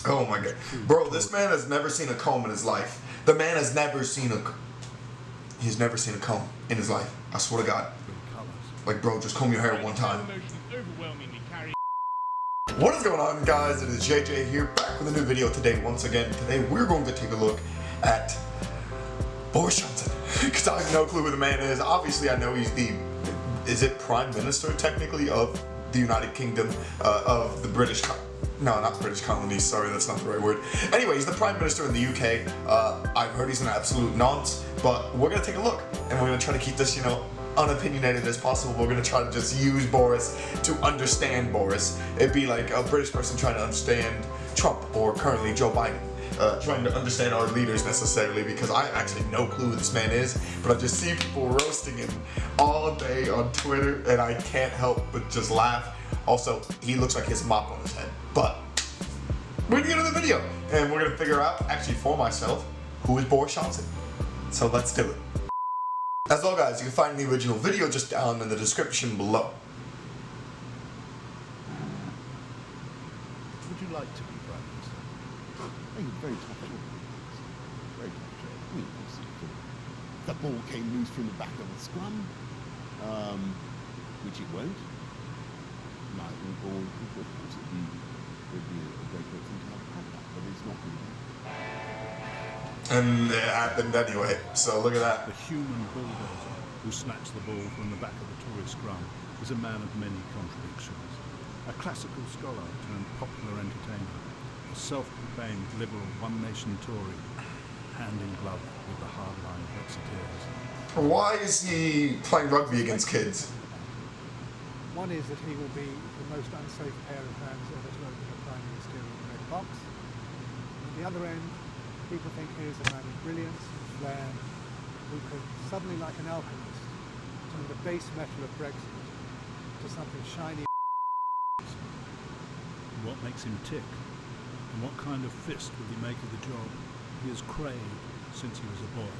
Oh my god. Bro, this man has never seen a comb in his life. The man has never seen a... He's never seen a comb in his life. I swear to God. Like, bro, just comb your hair one time. What is going on, guys? It is JJ here, back with a new video today. Once again, today we're going to take a look at Boris Johnson. Because I have no clue who the man is. Obviously, I know he's the... Is it Prime Minister, technically, of the United Kingdom, of the British... No, not British colonies, sorry, that's not the right word. Anyway, he's the Prime Minister in the UK. I've heard he's an absolute nonce, but we're going to take a look, and we're going to try to keep this, unopinionated as possible. We're going to try to just use Boris to understand Boris. It'd be like a British person trying to understand Trump, or currently Joe Biden. Trying to understand our leaders necessarily, because I have actually no clue who this man is, but I just see people roasting him all day on Twitter, and I can't help but just laugh. Also, he looks like he has a mop on his head. But we're gonna get into the video, and we're gonna figure out, actually for myself, who is Boris Johnson. So let's do it. As well, guys, you can find the original video just down in the description below. Would you like to be Prime Minister? I think it's very tough job. Very tough job. I mean, obviously, the ball came loose from the back of the scrum, which it won't. Like, or of course, it'd be a great thing to have a crack at, but it's not going to be. And it happened anyway, so look at that. The human bulldozer who snatched the ball from the back of the Tory scrum is a man of many contradictions. A classical scholar turned popular entertainer, a self-proclaimed liberal one-nation Tory, hand in glove with the hardline Brexiteers. Why is he playing rugby against kids? One is that he will be the most unsafe pair of hands ever to open a Prime Ministerial red box. At the other end, people think he is a man of brilliance and flair who could suddenly, like an alchemist, turn the base metal of Brexit to something shiny. What makes him tick, and what kind of fist will he make of the job he has craved since he was a boy?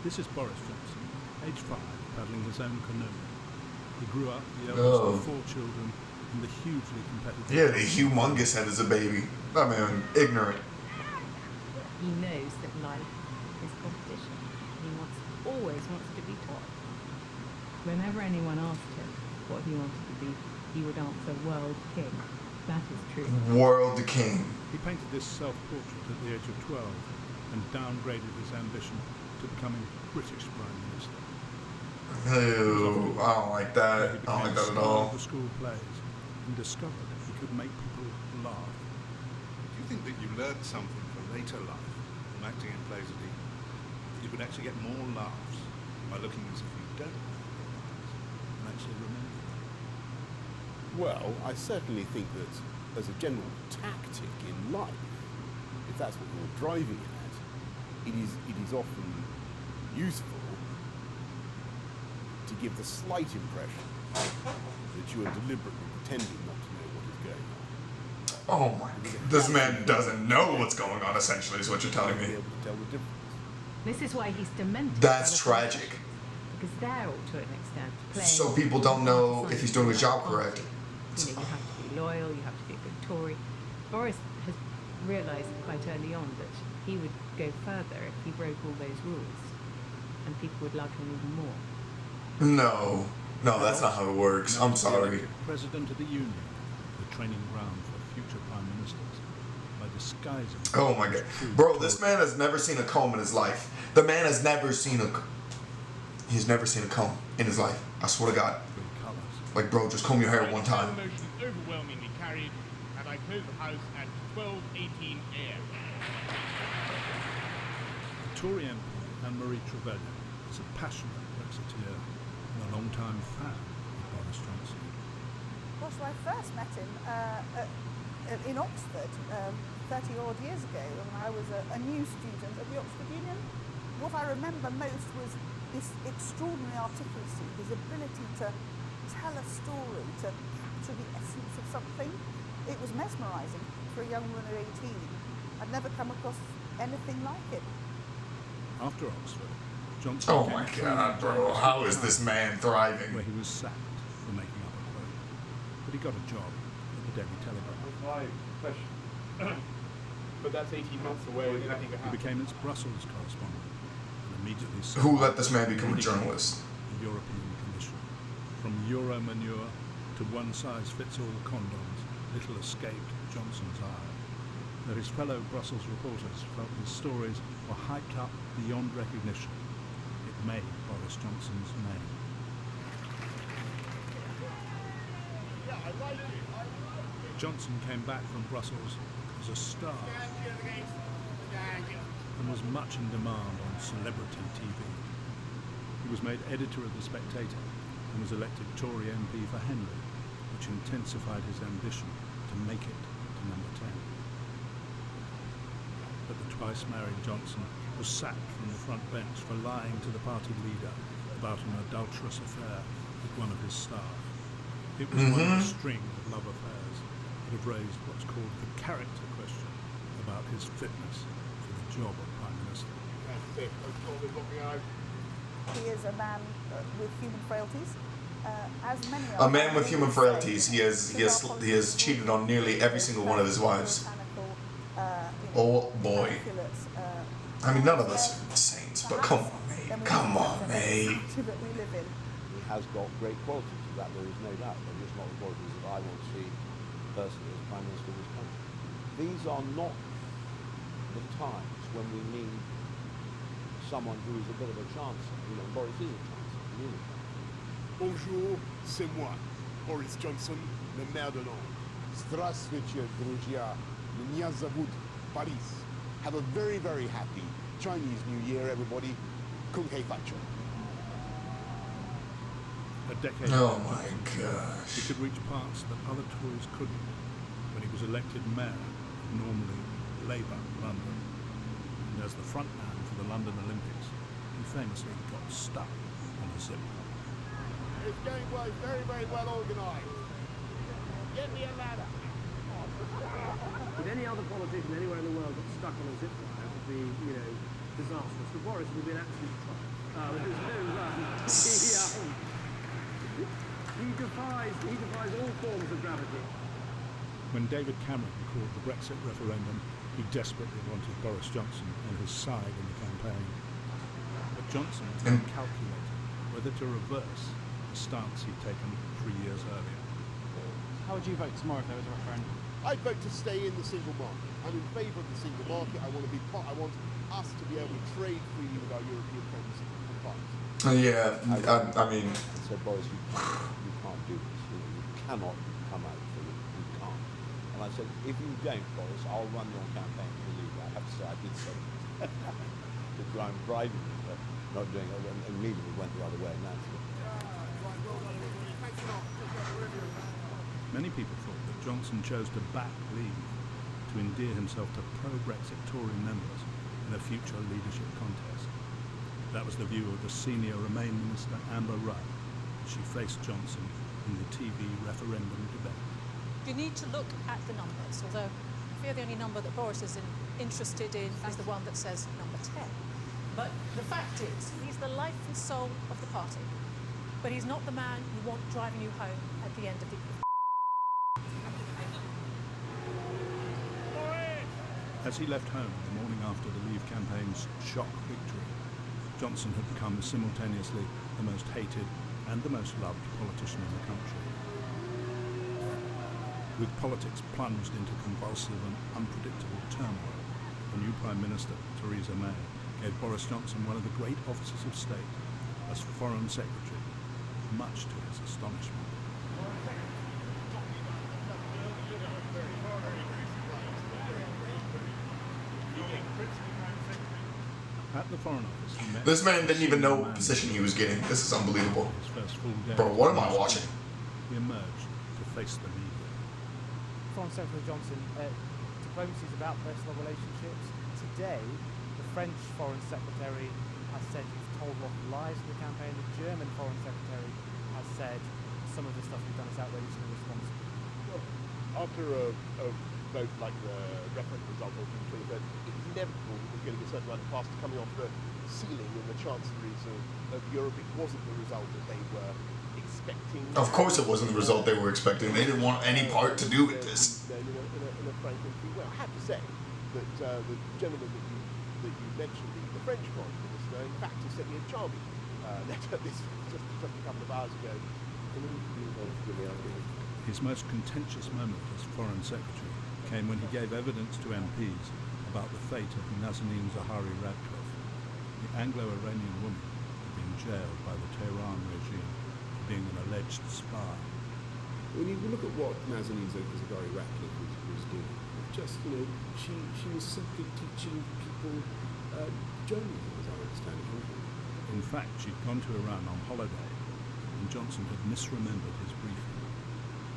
This is Boris Johnson, age 5, paddling his own canoe. He grew up the eldest of 4 children in the hugely competitive... Yeah, the humongous head as a baby. That man, ignorant. He knows that life is competition. He always wants to be top. Whenever anyone asked him what he wanted to be, he would answer world king. That is true. World king. He painted this self-portrait at the age of 12 and downgraded his ambition to becoming British Prime Minister. Ew, I don't like that. I don't like that at all. The school plays and discovered he could make people laugh. Do you think that you learned something for later life from acting in plays that you could actually get more laughs by looking as if you don't and actually remember them? Well, I certainly think that as a general tactic in life, if that's what you're driving at, it is often useful to give the slight impression that you are deliberately pretending not to know what is going on. Oh my god. This man doesn't know what's going on, essentially, is what you're telling me. Be able to tell the difference. This is why he's demented. That's tragic. Because they're all, to an extent, playing... So people don't know if he's doing his job correct. You have to be loyal, you have to be a good Tory. Boris has realised quite early on that he would go further if he broke all those rules, and people would love him even more. No, that's not how it works. I'm sorry. President of the Union, the training ground for future prime ministers, by disguising... Oh my god. Bro, this man has never seen a comb in his life. The man has never seen a... He's never seen a comb in his life. I swear to God. Like, bro, just comb your hair one time. The motion is overwhelmingly carried, and I close the House at 12:18 a.m. Tory MP Anne-Marie Trevelyan is a passionate Brexiteer and a long-time fan of Boris Johnson. Gosh, I first met him in Oxford 30-odd years ago when I was a new student at the Oxford Union. What I remember most was this extraordinary articulacy, his ability to tell a story, to capture the essence of something. It was mesmerising for a young woman of 18. I'd never come across anything like it. After Oxford, Johnson... Oh my god, bro, how is this man thriving? Where he was sacked for making up a quote. But he got a job at the Daily Telegraph. My question. But that's 18 months away, and nothing can He happen. became its Brussels correspondent and immediately Who let this man become a ridiculed journalist? the European Commission. From Euro manure to one-size-fits-all condoms, little escaped Johnson's eye. Though his fellow Brussels reporters felt his stories were hyped up beyond recognition, it made Boris Johnson's name. Johnson came back from Brussels as a star and was much in demand on celebrity TV. He was made editor of The Spectator and was elected Tory MP for Henley, which intensified his ambition to make it to number 10. But the twice-married Johnson was sacked from the front bench for lying to the party leader about an adulterous affair with one of his staff. It was one of a string of love affairs that have raised what's called the character question about his fitness for the job of Prime Minister. He is a man with human frailties. As many A man with human frailties. He has cheated on nearly every single one of his wives. Oh boy. I mean, none of us are saints, but come on, mate. Come on, mate. He has got great qualities, that there is no doubt. They're just not the qualities that I want to see personally as Prime Minister of this country. These are not the times when we need someone who is a bit of a chancellor. You know, Boris is a chancellor, really. Bonjour, c'est moi, Boris Johnson, le maire de Londres. Здравствуйте, друзья. Меня зовут Борис. Have a very, very happy Chinese New Year, everybody. Kung Hei Facho. A decade Oh ago, my Johnson gosh. he could reach parts that other Tories couldn't when he was elected mayor of normally Labour London. And as the front man for the London Olympics, he famously got stuck on a zip line. It's going well, it's very, very well organised. Get me a ladder. If any other politician anywhere in the world got stuck on a zip line, it would be, disastrous. For Boris, it would be an absolute triumph. He defies all forms of gravity. When David Cameron called the Brexit referendum, he desperately wanted Boris Johnson on his side in the campaign. But Johnson had calculated whether to reverse the stance he'd taken 3 years earlier. How would you vote tomorrow if there was a referendum? I'd vote to stay in the single market. I'm in favour of the single market. I want us to be able to trade freely with our European friends and partners. Yeah, I mean... So Boris, you can't do this. You cannot come out for it. You can't. And I said, if you don't, Boris, I'll run your campaign for the league. I have to say, I did say because I'm bribing you, but not doing it. And immediately went the other way, naturally. Many people thought that Johnson chose to back Leave to endear himself to pro-Brexit Tory members in a future leadership contest. That was the view of the senior Remain Minister Amber Rudd as she faced Johnson in the TV referendum debate. You need to look at the numbers, although I fear the only number that Boris is interested in is the one that says number 10. But the fact is, he's the life and soul of the party. But he's not the man you want driving you home at the end of the... As he left home the morning after the Leave campaign's shock victory, Johnson had become simultaneously the most hated and the most loved politician in the country. With politics plunged into convulsive and unpredictable turmoil, the new Prime Minister, Theresa May, gave Boris Johnson one of the great offices of state as Foreign Secretary, much to his astonishment. At the Foreign Office, he met... This man didn't even know what position he was getting. This is unbelievable. His first full day Bro, what am I watching? He emerged to face the media. Foreign Secretary Johnson, diplomacy is about personal relationships. Today, the French Foreign Secretary has said you've told lots of lies in the campaign. The German Foreign Secretary has said some of the stuff you've done is outrageous and irresponsible. Well, after a vote like the referendum result on the 23rd, it was inevitable that we're going to get a certain amount of plaster coming off the ceiling in the chancelleries of Europe. It wasn't the result that they were expecting. Of course it wasn't the result they were expecting. They didn't want any part to do with this. In a frank and free way. I have to say that the gentleman that you mentioned, the French Foreign Minister, in fact, he sent me a charming letter just a couple of hours ago. His most contentious moment as Foreign Secretary came when he gave evidence to MPs about the fate of Nazanin Zahawi-Ratcliffe. The Anglo-Iranian woman had been jailed by the Tehran regime for being an alleged spy. When you look at what Nazanin Zahawi-Ratcliffe was doing, she was simply teaching people journalism, as I understand it. In fact, she'd gone to Iran on holiday, and Johnson had misremembered his briefing,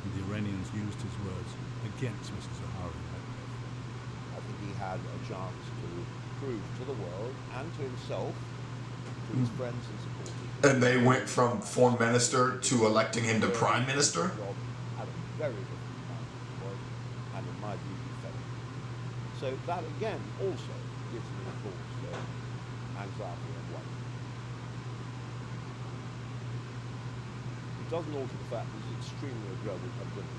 and the Iranians used his words against Mrs. Zahawi-Ratcliffe. I think he had a chance to prove to the world and to himself, to his friends and supporters. And they went from foreign minister to electing him to prime minister? At a very different time, and in my view, he failed. So that again also gives me a cause for anxiety and worry. It doesn't alter the fact that it's extremely a global pandemic.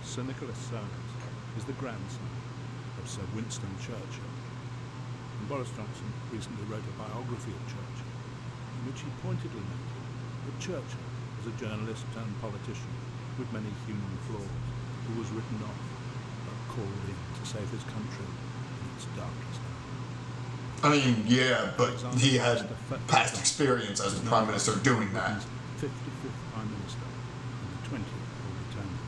Sir Nicholas Soames is the grandson of Sir Winston Churchill. And Boris Johnson recently wrote a biography of Churchill, in which he pointedly noted that Churchill was a journalist turned politician with many human flaws, who was written off, but called in to save his country in its darkest hour. I mean, yeah, but he had past experience as the Prime Minister doing that. 55th Prime Minister and the 20th Lord Lieutenant,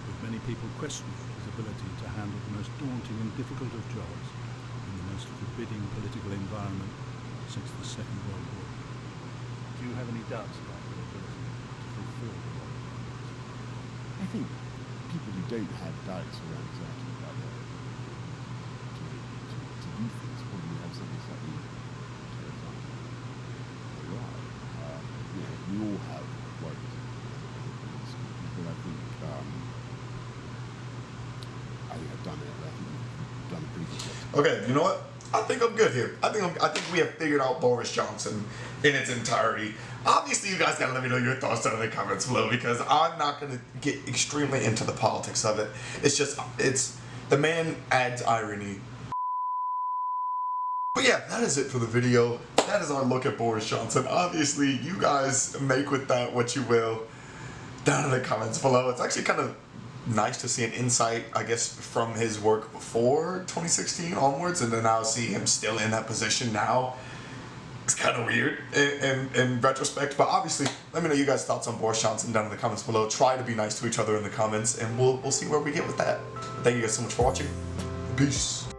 with many people questioning his ability to handle the most daunting and difficult of jobs in the most forbidding political environment since the Second World War. Do you have any doubts about your ability to fulfill the role? I think people who don't have doubts or anxiety about their to do things probably have something slightly terrifying. Right. We all have worries. But I think I've done it. I think we've done a pretty good job. Okay, you know what? I think I'm good here. I think we have figured out Boris Johnson in its entirety. Obviously, you guys gotta let me know your thoughts down in the comments below, because I'm not gonna get extremely into the politics of it. It's the man adds irony. But yeah, that is it for the video. That is our look at Boris Johnson. Obviously, you guys make with that what you will down in the comments below. It's actually kind of nice to see an insight, I guess, from his work before 2016 onwards, and then now see him still in that position now. It's kind of weird in retrospect, but obviously, let me know you guys' thoughts on Boris Johnson down in the comments below. Try to be nice to each other in the comments, and we'll see where we get with that. Thank you guys so much for watching. Peace.